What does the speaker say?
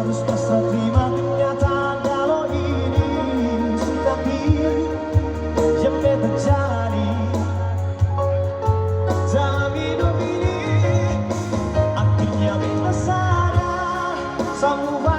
harus pasrah terima kenyataan kalau ini sudah takdir yang terjadi. Dalam hidup ini akhirnya beta sadar semua